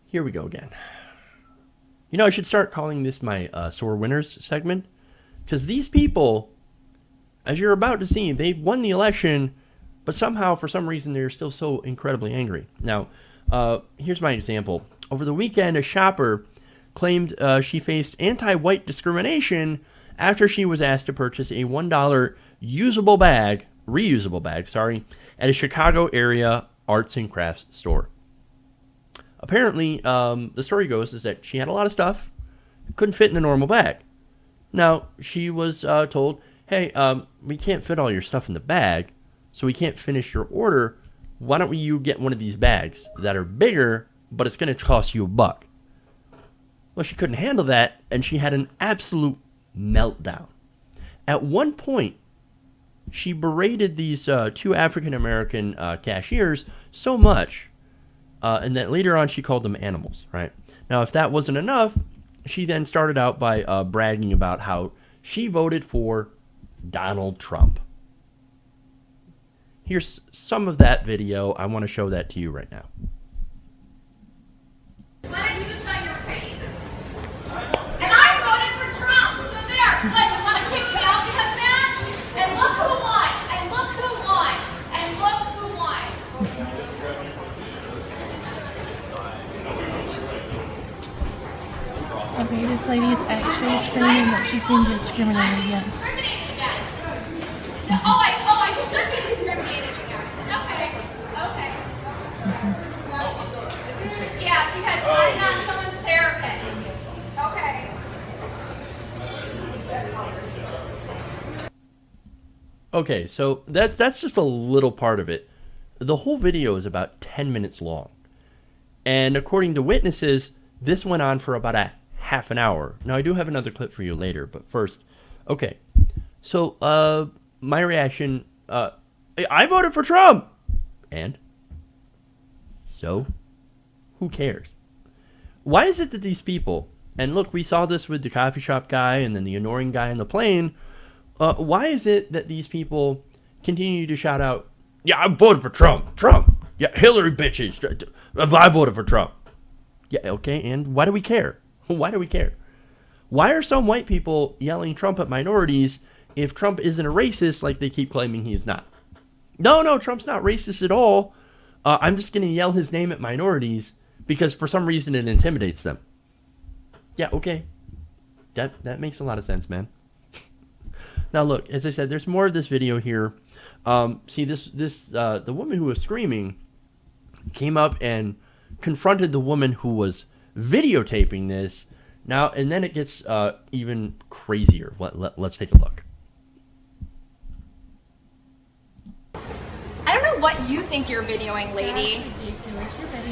Here we go again. You know, I should start calling this my sore winners segment, because these people, as you're about to see, they won the election, but somehow, for some reason, they're still so incredibly angry. Now, here's my example. Over the weekend, a shopper claimed she faced anti-white discrimination after she was asked to purchase a $1 reusable bag, at a Chicago area arts and crafts store. Apparently, the story goes is that she had a lot of stuff, couldn't fit in a normal bag. Now, she was told, hey, we can't fit all your stuff in the bag, so we can't finish your order. Why don't you get one of these bags that are bigger, but it's going to cost you $1? Well, she couldn't handle that, and she had an absolute meltdown. At one point, she berated these two African-American cashiers so much, and that later on she called them animals, right? Now, if that wasn't enough, she then started out by bragging about how she voted for Donald Trump. Here's some of that video. I want to show that to you right now. Why don't you shut your face? And I voted for Trump, so there. What, you want to kick me out because of that? And look who won. And look who won. And look who won. Okay, this lady is actually screaming that she's being discriminated against. Discriminated against. I should be discriminated against. Okay. Yeah, because I'm not someone's therapist. Okay. Okay, so that's just a little part of it. The whole video is about 10 minutes long. And according to witnesses, this went on for about a half an hour. Now, I do have another clip for you later, but first, okay. So, my reaction, I voted for Trump! And? So? Who cares? Why is it that these people, and look, we saw this with the coffee shop guy and then the annoying guy on the plane, why is it that these people continue to shout out, yeah, I voted for Trump, yeah, Hillary bitches, I voted for Trump. Yeah, okay, and why do we care? Why do we care? Why are some white people yelling Trump at minorities if Trump isn't a racist like they keep claiming he is not? No, Trump's not racist at all. I'm just going to yell his name at minorities because for some reason it intimidates them. Yeah, okay. That makes a lot of sense, man. Now look, as I said, there's more of this video here. See, the woman who was screaming came up and confronted the woman who was videotaping this. Now, and then it gets even crazier. Let's take a look. I don't know what you think you're videoing, lady.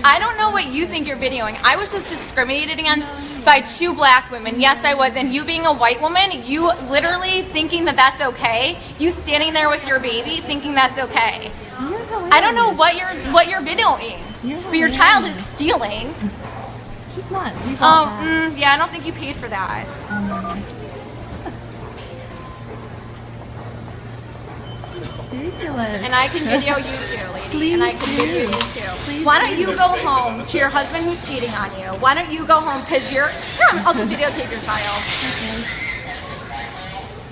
I don't know what you think you're videoing. I was just discriminated against by two black women. Yes, I was. And you being a white woman, you literally thinking that that's okay. You standing there with your baby thinking that's okay. I don't know what you're videoing. But your child is stealing. She's not. Yeah, I don't think you paid for that. Ridiculous. And I can video you too, lady. Please and I can video you too. Why don't you go home to your husband who's cheating on you? Why don't you go home because here, I'll just videotape your child.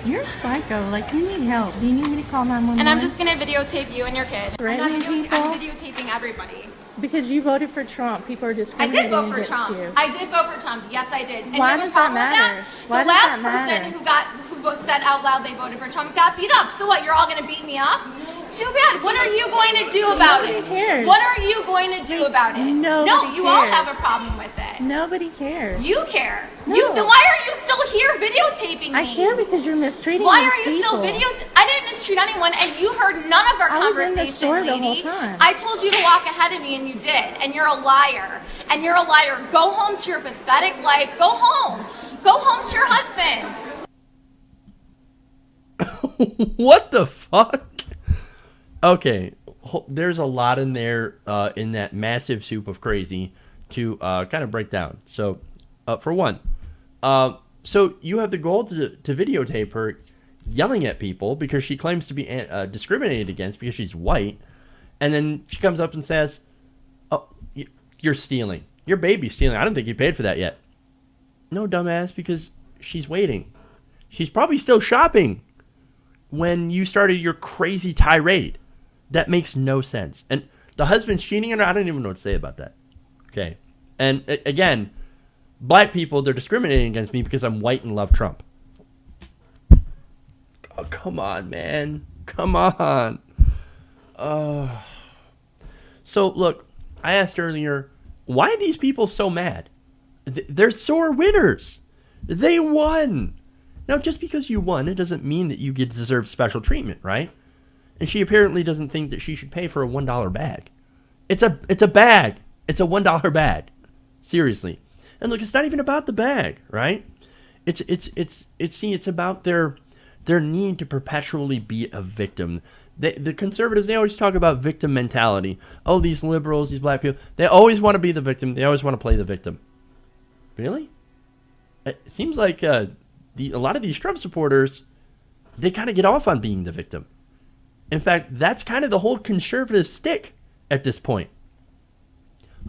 Okay. You're a psycho. Like, you need help. Do you need me to call 911? And I'm just going to videotape you and your kid. I'm videotaping everybody. Because you voted for Trump. People are discriminating I did vote for against Trump. you. I did vote for Trump. Yes, I did. And Why you have a does that problem with matter? Why The does last that matter? person who said out loud they voted for Trump got beat up. So what? You're all going to beat me up? Too bad. What are you going to do about it? Nobody cares. What are you going to do about it? Nobody No, you all cares. have a problem with it. Nobody cares. You care. No. Then why are you still here videotaping me? I care because you're mistreating Why these are you still people. I didn't mistreat anyone, and you heard none of our I was in conversation, the store the lady. whole time. I told you to walk ahead of me, and you did. And you're a liar. And you're a liar. Go home to your pathetic life. Go home. Go home to your husband. What the fuck? Okay, there's a lot in there in that massive soup of crazy to kind of break down. So, for one, so you have the goal to videotape her yelling at people because she claims to be discriminated against because she's white, and then she comes up and says, "Oh, you're stealing. Your baby's stealing. I don't think you paid for that yet. No, dumbass, because she's waiting. She's probably still shopping when you started your crazy tirade. That makes no sense. And the husband's cheating on her. I don't even know what to say about that. Okay. And again, black people, they're discriminating against me because I'm white and love Trump. Oh, come on, man. Come on. So, look, I asked earlier, why are these people so mad? They're sore winners. They won. Now, just because you won, it doesn't mean that you deserve special treatment, right? And she apparently doesn't think that she should pay for a $1 bag. It's a bag. It's a $1 bag. Seriously. And look, it's not even about the bag, right? It's about their need to perpetually be a victim. The conservatives, they always talk about victim mentality. Oh, these liberals, these black people, they always want to be the victim. They always want to play the victim. Really? It seems like a lot of these Trump supporters, they kind of get off on being the victim. In fact, that's kind of the whole conservative stick at this point.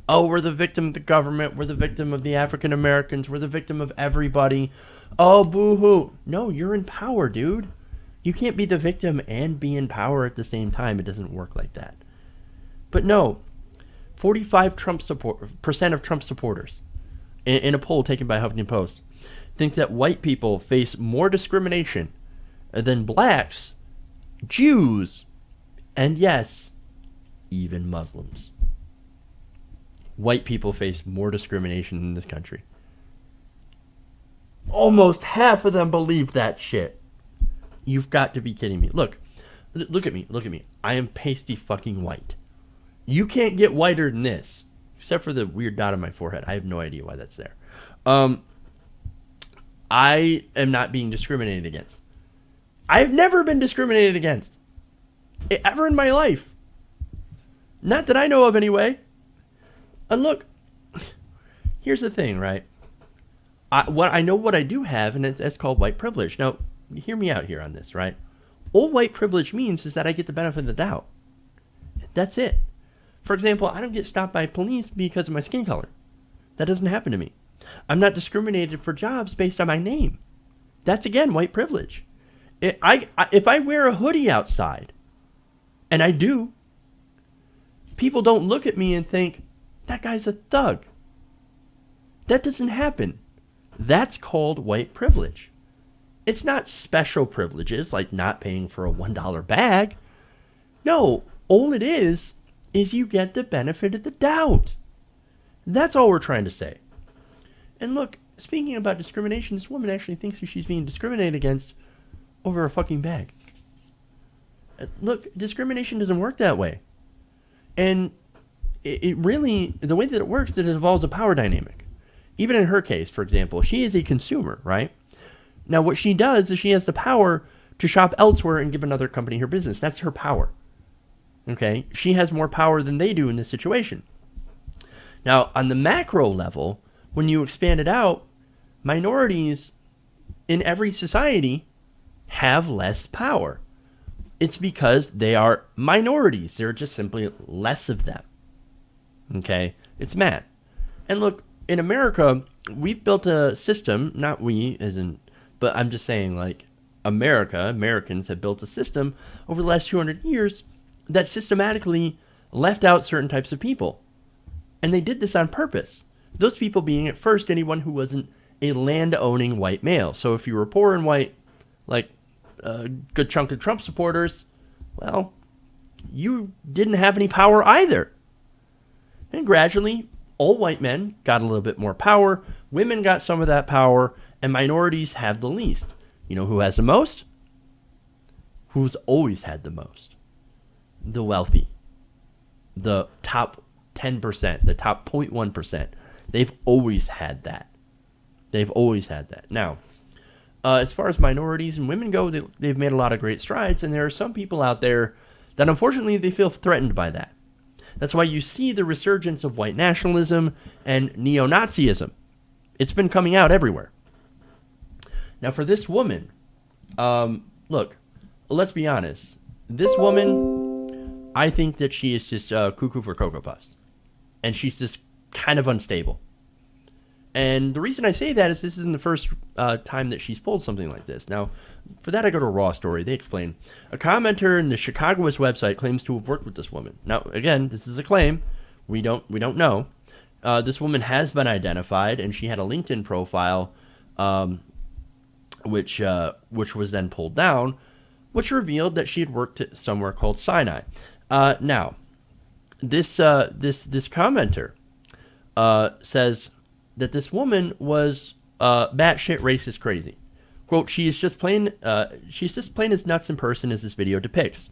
Oh, we're the victim of the government. We're the victim of the African Americans. We're the victim of everybody. Oh, boo-hoo. No, you're in power, dude. You can't be the victim and be in power at the same time. It doesn't work like that. But no, 45% of Trump supporters in a poll taken by Huffington Post think that white people face more discrimination than blacks, Jews, and yes, even Muslims. White people face more discrimination in this country. Almost half of them believe that shit. You've got to be kidding me. Look at me. I am pasty fucking white. You can't get whiter than this. Except for the weird dot on my forehead. I have no idea why that's there. I am not being discriminated against. I've never been discriminated against. Ever in my life. Not that I know of anyway. And look, here's the thing, right? I know what I do have, and it's called white privilege. Now, hear me out here on this, right? All white privilege means is that I get the benefit of the doubt. That's it. For example, I don't get stopped by police because of my skin color. That doesn't happen to me. I'm not discriminated for jobs based on my name. That's, again, white privilege. If I wear a hoodie outside, and I do, people don't look at me and think, that guy's a thug. That doesn't happen. That's called white privilege. It's not special privileges like not paying for a $1 bag. No, all it is you get the benefit of the doubt. That's all we're trying to say. And look, speaking about discrimination, this woman actually thinks that she's being discriminated against over a fucking bag. Look, discrimination doesn't work that way. And it really, the way that it works, it involves a power dynamic. Even in her case, for example, she is a consumer, right? Now, what she does is she has the power to shop elsewhere and give another company her business. That's her power. Okay? She has more power than they do in this situation. Now, on the macro level, when you expand it out, minorities in every society have less power. It's because they are minorities. There are just simply less of them. Okay? It's mad. And look, in America, we've built a system, not we, as in, but I'm just saying, like, Americans have built a system over the last 200 years that systematically left out certain types of people. And they did this on purpose. Those people being, at first, anyone who wasn't a land-owning white male. So if you were poor and white, like a good chunk of Trump supporters, well, you didn't have any power either. And gradually, all white men got a little bit more power, women got some of that power, and minorities have the least. You know who has the most? Who's always had the most? The wealthy. The top 10%, the top 0.1%. They've always had that. They've always had that. Now, as far as minorities and women go, they've made a lot of great strides, and there are some people out there that unfortunately they feel threatened by that. That's why you see the resurgence of white nationalism and neo-Nazism. It's been coming out everywhere. Now, for this woman, look, let's be honest. This woman, I think that she is just cuckoo for Cocoa Puffs. And she's just kind of unstable. And the reason I say that is this isn't the first time that she's pulled something like this. Now, for that, I go to Raw Story. They explain. A commenter in the Chicagoist website claims to have worked with this woman. Now, again, this is a claim. We don't know. This woman has been identified, and she had a LinkedIn profile, which was then pulled down, which revealed that she had worked at somewhere called Sinai. Now, this commenter says that this woman was batshit racist crazy. Quote, she's just plain as nuts in person as this video depicts.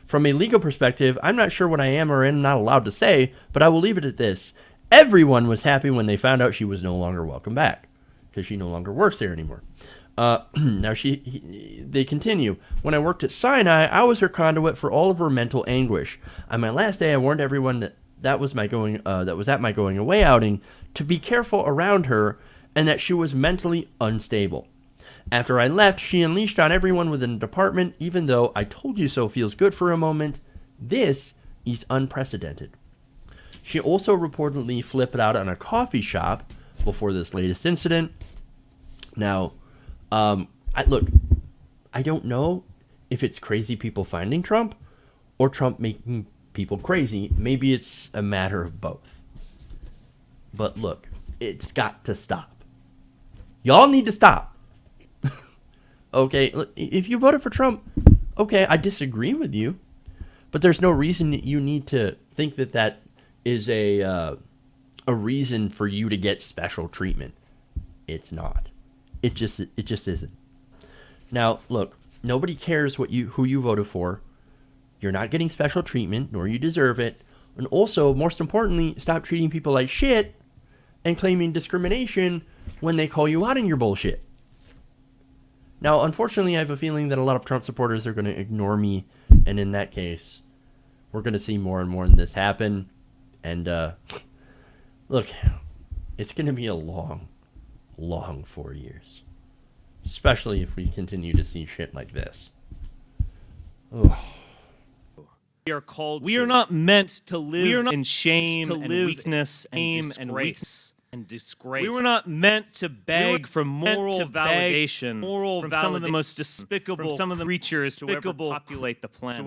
From a legal perspective, I'm not sure what I am or am not allowed to say, but I will leave it at this. Everyone was happy when they found out she was no longer welcome back, because she no longer works there anymore. Now they continue. When I worked at Sinai, I was her conduit for all of her mental anguish. On my last day, I warned everyone that was at my going away outing to be careful around her and that she was mentally unstable. After I left, she unleashed on everyone within the department, even though I told you so feels good for a moment. This is unprecedented. She also reportedly flipped out on a coffee shop before this latest incident. Now, I don't know if it's crazy people finding Trump or Trump making people crazy. Maybe it's a matter of both. But look, it's got to stop. Y'all need to stop. Okay, if you voted for Trump, okay, I disagree with you, but there's no reason you need to think that is a reason for you to get special treatment. It's not. It just isn't. Now, look, nobody cares who you voted for. You're not getting special treatment, nor you deserve it. And also, most importantly, stop treating people like shit and claiming discrimination when they call you out on your bullshit. Now, unfortunately, I have a feeling that a lot of Trump supporters are going to ignore me, and in that case, we're going to see more and more of this happen. And look, it's going to be a long 4 years, especially if we continue to see shit like this. Ugh. We are not meant to live in shame and weakness and disgrace. We were not meant to beg for moral validation from some of the most despicable creatures to ever populate the planet.